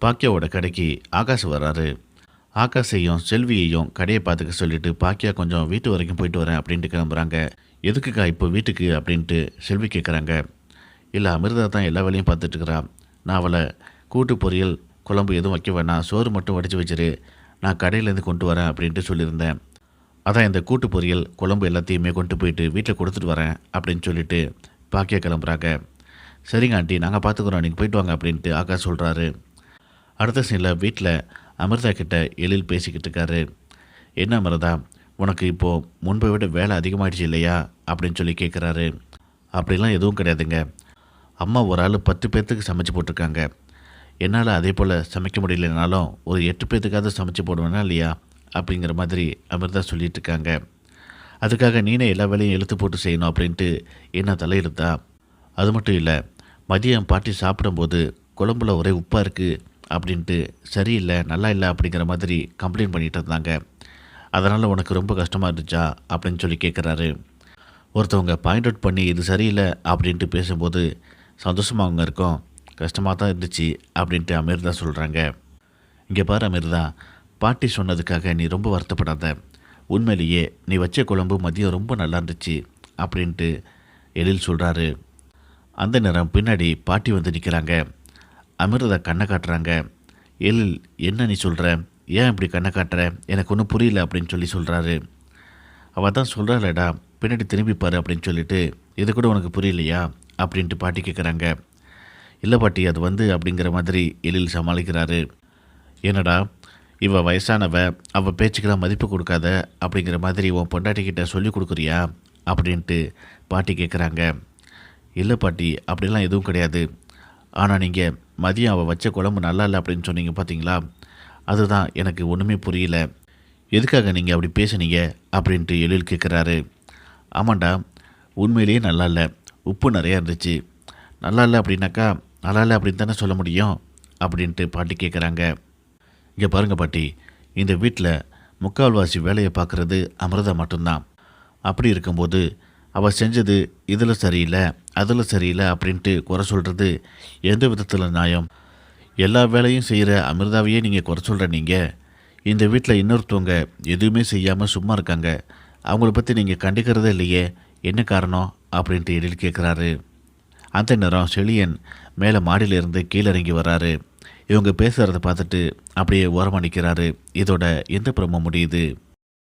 பாக்கியாவோட கடைக்கு ஆகாஷ் வராரு. ஆகாஷையும் செல்வியையும் கடையை பார்த்துக்க சொல்லிட்டு பாக்கியா கொஞ்சம் வீட்டு வரைக்கும் போயிட்டு வரேன் அப்படின்ட்டு கிளம்புறாங்க. எதுக்குக்கா இப்போ வீட்டுக்கு அப்படின்ட்டு செல்வி கேட்குறாங்க. இல்லை, அமிர்தா தான் எல்லா வேலையும் பார்த்துட்ருக்குறா. நான் அவளை கூட்டு பொரியல் குழம்பு எதுவும் வைக்க வேணாம், சோறு மட்டும் வடித்து வச்சிரு, நான் கடையிலேருந்து கொண்டு வரேன் அப்படின்ட்டு சொல்லியிருந்தேன். அதான் இந்த கூட்டு பொரியல் குழம்பு எல்லாத்தையுமே கொண்டு போயிட்டு வீட்டில் கொடுத்துட்டு வரேன் அப்படின்னு சொல்லிட்டு பாக்கியா கிளம்புறாங்க. சரிங்க ஆண்டி, நாங்கள் பார்த்துக்குறோம், நீங்கள் போயிட்டு வாங்க அப்படின்ட்டு ஆகாஷ் சொல்கிறாரு. அடுத்த சீனில் வீட்டில் அமிர்தா கிட்ட எழில் பேசிக்கிட்டு இருக்காரு. என்ன அமிர்தா, உனக்கு இப்போது முன்பை விட வேலை அதிகமாகிடுச்சு இல்லையா அப்படின்னு சொல்லி கேட்குறாரு. அப்படிலாம் எதுவும் கிடையாதுங்க. அம்மா ஒரு ஆள் 10 பேர்த்துக்கு சமைச்சு போட்டிருக்காங்க. என்னால் அதே போல் சமைக்க முடியலனாலும் ஒரு 8 பேர்த்துக்காவது சமைச்சு போடுவேனா இல்லையா அப்படிங்கிற மாதிரி அமிர்தா சொல்லிட்டு இருக்காங்க. அதுக்காக நீனே எல்லா வேலையும் இழுத்து போட்டு செய்யணும் அப்படின்ட்டு என்ன தலையிடுதா? அது மட்டும் இல்லை, மதியம் பாட்டி சாப்பிடும்போது குழம்புல ஒரே உப்பாக இருக்குது அப்படின்ட்டு சரியில்லை, நல்லா இல்லை அப்படிங்கிற மாதிரி கம்ப்ளைண்ட் பண்ணிகிட்டு இருந்தாங்க. அதனால் உனக்கு ரொம்ப கஷ்டமாக இருந்துச்சா அப்படின்னு சொல்லி கேட்குறாரு. ஒருத்தவங்க பாயிண்ட் அவுட் பண்ணி இது சரியில்லை அப்படின்ட்டு பேசும்போது சந்தோஷமாக அவங்க இருக்கோம், கஷ்டமாக தான் இருந்துச்சு அப்படின்ட்டு அமிர்தா சொல்கிறாங்க. இங்கே பாரு அமிர்தா, பாட்டி சொன்னதுக்காக நீ ரொம்ப வருத்தப்படாத. உண்மையிலேயே நீ வச்ச குழம்பு மதியம் ரொம்ப நல்லா இருந்துச்சு அப்படின்ட்டு எழில் சொல்கிறாரு. அந்த நேரம் பின்னாடி பாட்டி வந்து நிற்கிறாங்க. அமிர்தா கண்ணை காட்டுறாங்க. எழில், என்ன நீ சொல்கிற, ஏன் இப்படி கண்ணை காட்டுற, எனக்கு ஒன்றும் புரியல அப்படின்னு சொல்லி சொல்கிறாரு. அவள் தான் சொல்கிறாளடா, பின்னாடி திரும்பிப்பார் அப்படின்னு சொல்லிட்டு, இது கூட உனக்கு புரியலையா அப்படின்ட்டு பாட்டி கேட்குறாங்க. இல்லை பாட்டி, அது வந்து அப்படிங்கிற மாதிரி எழில் சமாளிக்கிறாரு. என்னடா இவ வயசானவ, அவள் பேச்சுக்கெல்லாம் மதிப்பு கொடுக்காத அப்படிங்கிற மாதிரி உன் பொண்டாட்டிக்கிட்ட சொல்லி கொடுக்குறியா அப்படின்ட்டு பாட்டி கேட்குறாங்க. இல்லை பாட்டி, அப்படிலாம் எதுவும் கிடையாது. ஆனால் நீங்கள் மதியம் அவள் வச்ச குழம்பு நல்லா இல்லை அப்படின்னு சொன்னீங்க பார்த்தீங்களா, அதுதான் எனக்கு ஒன்றுமே புரியல. எதுக்காக நீங்கள் அப்படி பேசுனீங்க அப்படின்ட்டு எழில் கேட்குறாரு. ஆமாண்டா, உண்மையிலேயே நல்லா இல்லை, உப்பு நிறையா இருந்துச்சு. நல்லா இல்லை அப்படின்னாக்கா நல்லா இல்லை அப்படின்னு தானே சொல்ல முடியும் அப்படின்ட்டு பாட்டி கேட்குறாங்க. இங்கே பாருங்கள் பாட்டி, இந்த வீட்டில் முக்கால்வாசி வேலையை பார்க்குறது அமிர்தா மட்டும்தான். அப்படி இருக்கும்போது அவள் செஞ்சது இதில் சரியில்லை அதில் சரியில்லை அப்படின்ட்டு குறை சொல்கிறது எந்த விதத்தில் நியாயம்? எல்லா வேலையும் செய்கிற அமிர்தாவையே நீங்கள் குறை சொல்கிற நீங்கள், இந்த வீட்டில் இன்னொருத்தவங்க எதுவுமே செய்யாமல் சும்மா இருக்காங்க, அவங்கள பற்றி நீங்கள் கண்டுக்கிறதே இல்லையே, என்ன காரணம் அப்படின்ட்டு எழில் கேட்குறாரு. அந்த நேரம் செழியன் மேலே மாடியிலிருந்து கீழே இறங்கி வராரு. இவங்க பேசுகிறத பார்த்துட்டு அப்படியே ஓரமாக நிற்கிறாரு. இதோட எந்த பிரமோ முடியுது?